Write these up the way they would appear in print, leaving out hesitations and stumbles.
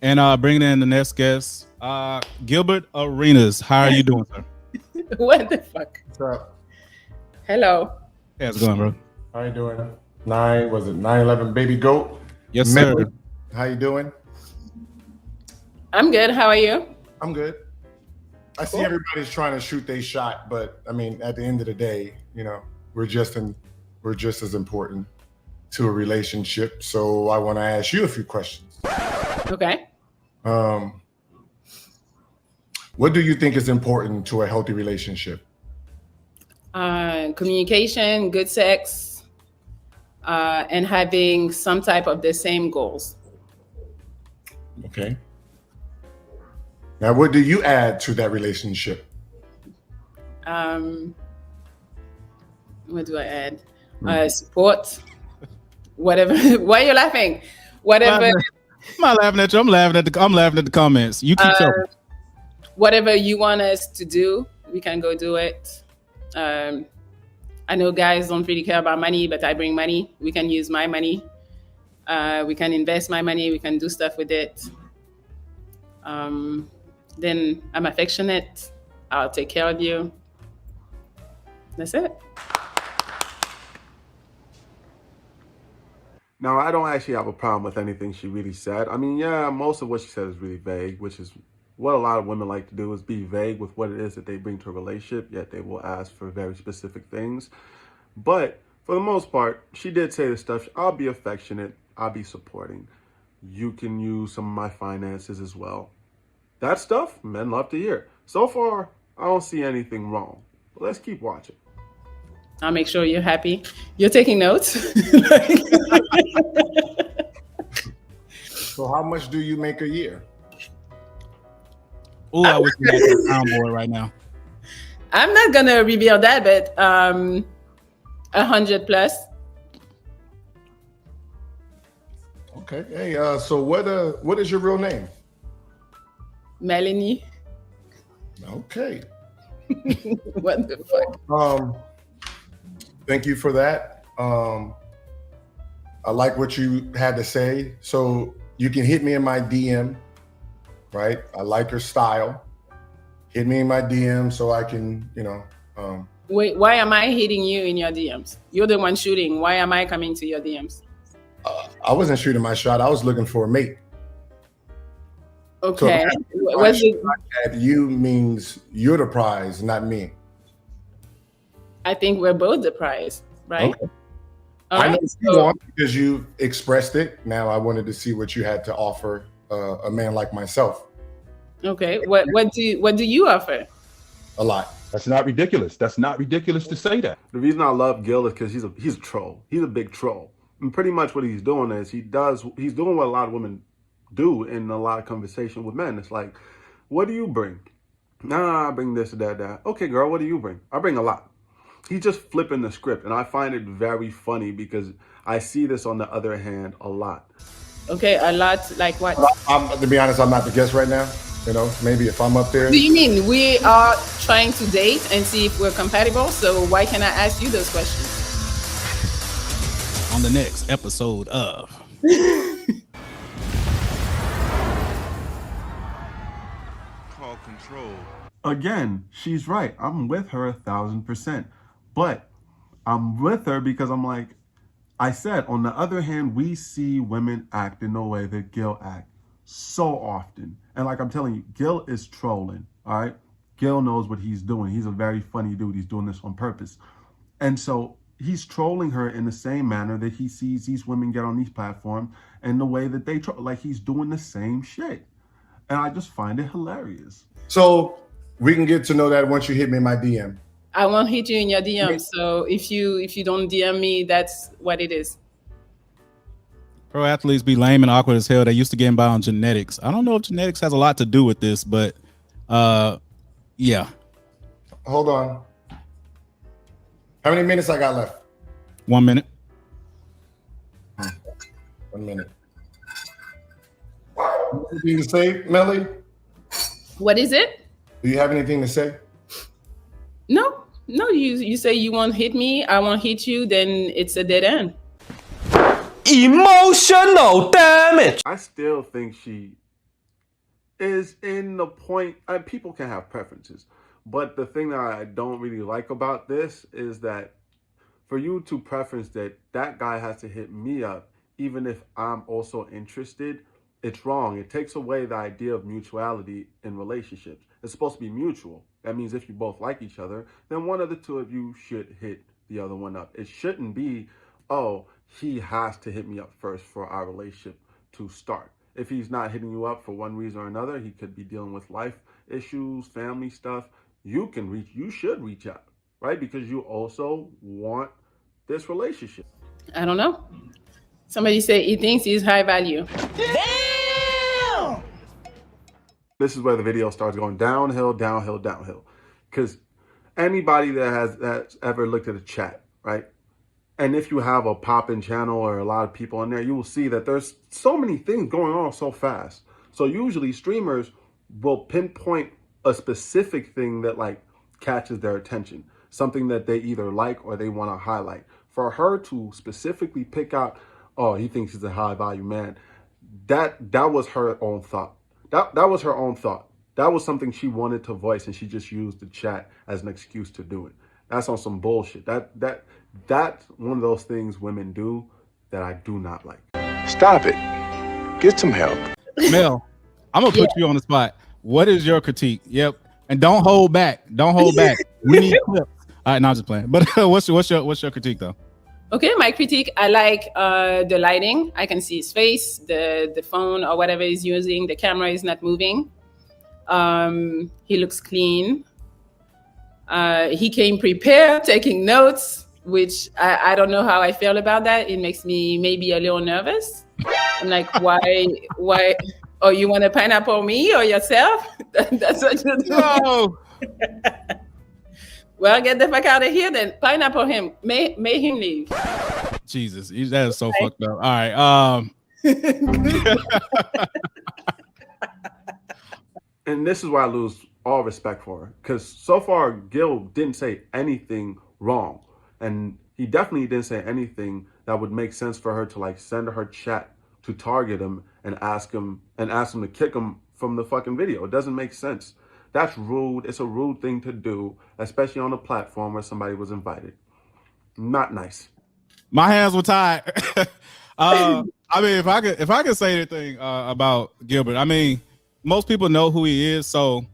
And bringing in the next guest, Gilbert Arenas. How are you doing, sir? What the fuck? What's up? Hello. Hey, how's it going, bro? How you doing? 9/11 baby goat? Yes, Melly, sir. how you doing? I'm good. How are you? I'm good. I see everybody's trying to shoot their shot, but I mean, at the end of the day, we're just as important to a relationship. So I want to ask you a few questions. Okay. What do you think is important to a healthy relationship? Communication, good sex, and having some type of the same goals. Okay. Now, what do you add to that relationship? What do I add? Support. Whatever. Why are you laughing? Whatever. I'm not laughing at you. I'm laughing at the comments. You keep talking. Whatever you want us to do, we can go do it. I know guys don't really care about money, but I bring money. We can use my money. We can invest my money. We can do stuff with it. Then I'm affectionate. I'll take care of you. That's it. Now, I don't actually have a problem with anything she really said. I mean, yeah, most of what she said is really vague, which is what a lot of women like to do, is be vague with what it is that they bring to a relationship, yet they will ask for very specific things. But for the most part, she did say the stuff. I'll be affectionate. I'll be supporting. You can use some of my finances as well. That stuff, men love to hear. So far, I don't see anything wrong. But let's keep watching. I'll make sure you're happy. You're taking notes. So how much do you make a year? Oh, I wish we had that soundboard right now. I'm not gonna reveal that, but 100 plus. Okay. Hey, so what is your real name? Melanie. Okay. What the fuck? Thank you for that. I like what you had to say. So you can hit me in my DM, right? I like your style. Hit me in my DM so I can, Wait, why am I hitting you in your DMs? You're the one shooting. Why am I coming to your DMs? I wasn't shooting my shot. I was looking for a mate. Okay. So at you means you're the prize, not me. I think we're both the prize, right? Okay. All I know right. you want because you expressed it. Now I wanted to see what you had to offer a man like myself. Okay. What do you offer? A lot. That's not ridiculous. That's not ridiculous to say that. The reason I love Gil is because he's a troll. He's a big troll. And pretty much what he's doing is he's doing what a lot of women do in a lot of conversation with men. It's like, what do you bring? Nah, I bring this, that. Okay, girl, what do you bring? I bring a lot. He's just flipping the script, and I find it very funny because I see this on the other hand a lot. Okay, a lot like what? To be honest, I'm not the guest right now. Maybe if I'm up there. Do you mean we are trying to date and see if we're compatible? So why can I ask you those questions? On the next episode of Call control. Again, she's right. I'm with her 1,000%. But I'm with her because I'm like, I said, on the other hand, we see women act in the way that Gil acts so often. And like I'm telling you, Gil is trolling, all right? Gil knows what he's doing. He's a very funny dude. He's doing this on purpose. And so he's trolling her in the same manner that he sees these women get on these platforms and the way that they troll. Like, he's doing the same shit. And I just find it hilarious. So we can get to know that once you hit me in my DM. I won't hit you in your DM. So if you don't DM me, that's what it is. pro athletes be lame and awkward as hell. They used to get by on genetics. I don't know if genetics has a lot to do with this, but yeah. Hold on. How many minutes I got left? 1 minute. 1 minute. Anything to say, Melly? What is it? Do you have anything to say? No. You say you won't hit me, I won't hit you, then it's a dead end. Emotional damage. I still think she is in the point, people can have preferences, but the thing that I don't really like about this is that for you to preference that that guy has to hit me up, even if I'm also interested, it's wrong. It takes away the idea of mutuality in relationships. It's supposed to be mutual. That means if you both like each other, then one of the two of you should hit the other one up. It shouldn't be, oh, he has to hit me up first for our relationship to start. If he's not hitting you up for one reason or another, he could be dealing with life issues, family stuff. You should reach out, right? Because you also want this relationship. I don't know. Somebody said he thinks he's high value. This is where the video starts going downhill, downhill, downhill. Because anybody that's ever looked at a chat, right? And if you have a pop-in channel or a lot of people in there, you will see that there's so many things going on so fast. So usually streamers will pinpoint a specific thing that like catches their attention, something that they either like or they want to highlight. For her to specifically pick out, oh, he thinks he's a high value man, that was her own thought. That was her own thought. That was something she wanted to voice, and she just used the chat as an excuse to do it. That's on some bullshit. That's one of those things women do that I do not like. Stop it. Get some help. Mel, I'm gonna put you on the spot. What is your critique? Yep, and don't hold back. Don't hold back. We need clips. All right, no, I'm just playing. But what's your critique though? Okay, my critique, I like the lighting. I can see his face, the phone or whatever he's using. The camera is not moving. He looks clean. He came prepared, taking notes, which I don't know how I feel about that. It makes me maybe a little nervous. I'm like, why? Oh, you want to pineapple me or yourself? That's what you do. No. Well, get the fuck out of here then. Pineapple him. May him leave. Jesus, that is so fucked up. All right. And this is why I lose all respect for her. Because so far, Gil didn't say anything wrong. And he definitely didn't say anything that would make sense for her to like send her chat to target him and ask him to kick him from the fucking video. It doesn't make sense. That's rude. It's a rude thing to do, especially on a platform where somebody was invited. Not nice. My hands were tied. I mean, if I could say anything about Gilbert, I mean, most people know who he is. So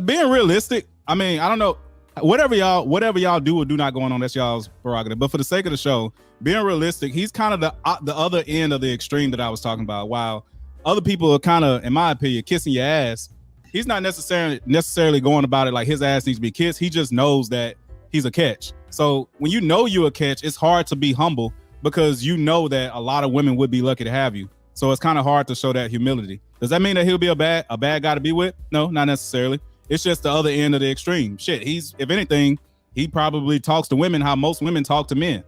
being realistic, I mean, I don't know. Whatever y'all do or do not going on, that's y'all's prerogative. But for the sake of the show, being realistic, he's kind of the other end of the extreme that I was talking about. While other people are kind of, in my opinion, kissing your ass, he's not necessarily going about it like his ass needs to be kissed. He just knows that he's a catch. So when you know you're a catch, it's hard to be humble because you know that a lot of women would be lucky to have you. So it's kind of hard to show that humility. Does that mean that he'll be a bad guy to be with? No, not necessarily. It's just the other end of the extreme. Shit, if anything, he probably talks to women how most women talk to men.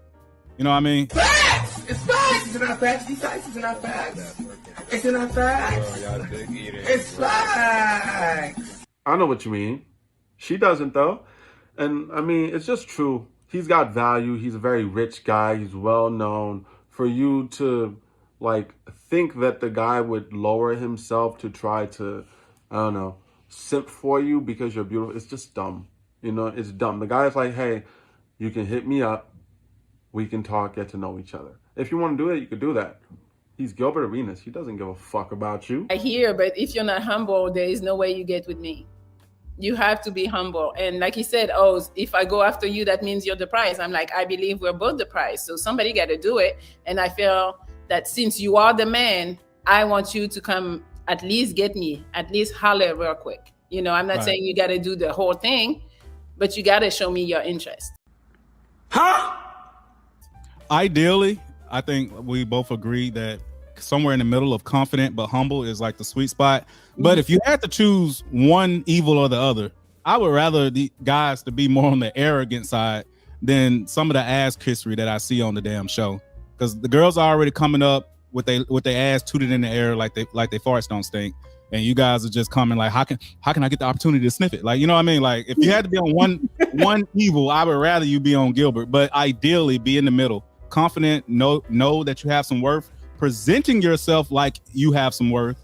You know what I mean? Facts! It's facts! It's not facts. These facts is not facts. It's not facts. It's facts. I know what you mean. She doesn't though. And I mean, it's just true. He's got value. He's a very rich guy. He's well known. For you to like think that the guy would lower himself to try to, I don't know, simp for you because you're beautiful, it's just dumb. You know, it's dumb. The guy's like, hey, you can hit me up. We can talk, get to know each other. If you want to do it, you could do that. He's Gilbert Arenas. He doesn't give a fuck about you. I hear, but if you're not humble, there is no way you get with me. You have to be humble. And like he said, oh, if I go after you, that means you're the prize. I'm like, I believe we're both the prize. So somebody got to do it. And I feel that since you are the man, I want you to come at least get me, at least holler real quick. You know, I'm not saying you got to do the whole thing, but you got to show me your interest. Huh? Ideally, I think we both agree that somewhere in the middle of confident but humble is like the sweet spot. But if you had to choose one evil or the other, I would rather the guys to be more on the arrogant side than some of the ass kissery that I see on the damn show. Because the girls are already coming up with their ass tooted in the air like they farts don't stink. And you guys are just coming like, how can I get the opportunity to sniff it? Like, you know what I mean? Like, if you had to be on one evil, I would rather you be on Gilbert. But ideally, be in the middle, confident, know that you have some worth, presenting yourself like you have some worth,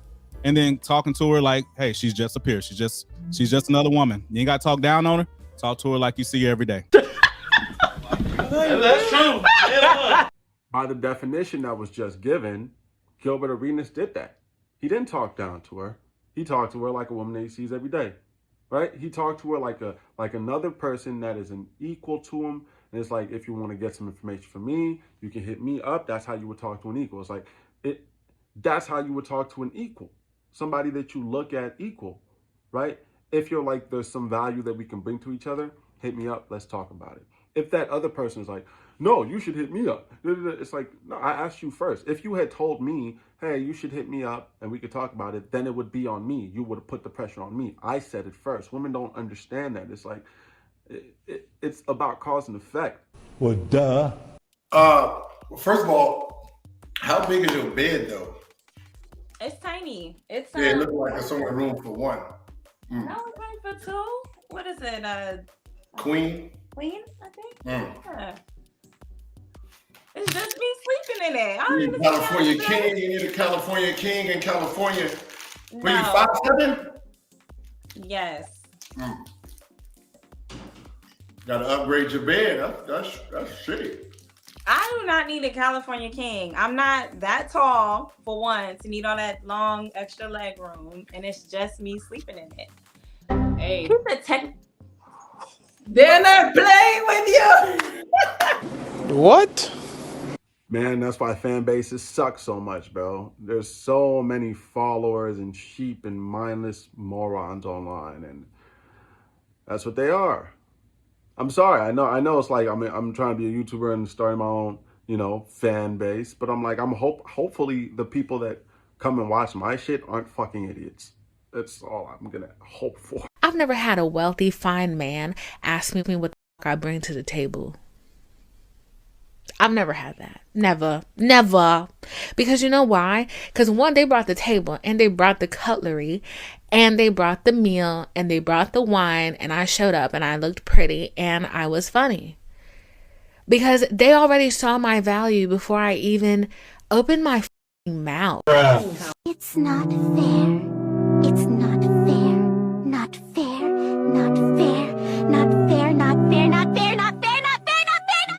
and then talking to her like, hey, she's just a peer. She's just another woman. You ain't got to talk down on her. Talk to her like you see her every day. That's true. By the definition that was just given, Gilbert Arenas did that. He didn't talk down to her. He talked to her like a woman that he sees every day, right? He talked to her like another person that is an equal to him. And it's like, if you want to get some information from me, you can hit me up. That's how you would talk to an equal. It's like, that's how you would talk to an equal. Somebody that you look at equal, right? If you're like, there's some value that we can bring to each other, hit me up. Let's talk about it. If that other person is like, no, you should hit me up. It's like, no, I asked you first. If you had told me, hey, you should hit me up and we could talk about it, then it would be on me. You would have put the pressure on me. I said it first. Women don't understand that. It's like, it's about cause and effect. Well, duh. First of all, how big is your bed though? It's tiny. It's Yeah, it looks like there's only room for one. No, it's room for two. What is it? Queen? Queen, I think. Yeah. It's just me sleeping in it. I don't You even need a California king. You need a California king in California. Were you 5'7"? Yes. Gotta upgrade your bed. That's shit. I do not need a California king. I'm not that tall for one to need all that long extra leg room, and it's just me sleeping in it. Hey, Keep the tech. they're not playing with you. What? Man, that's why fan bases suck so much, bro. There's so many followers and sheep and mindless morons online, and that's what they are. I'm sorry. I know. It's like I'm trying to be a YouTuber and starting my own, fan base, but I'm like, hopefully the people that come and watch my shit aren't fucking idiots. That's all I'm gonna hope for. I've never had a wealthy, fine man ask me what the fuck I bring to the table. I've never had that. Never. Because you know why? Because one, they brought the table and they brought the cutlery and they brought the meal and they brought the wine, and I showed up and I looked pretty and I was funny. Because they already saw my value before I even opened my mouth. It's not fair. It's not fair. Not fair. Not fair.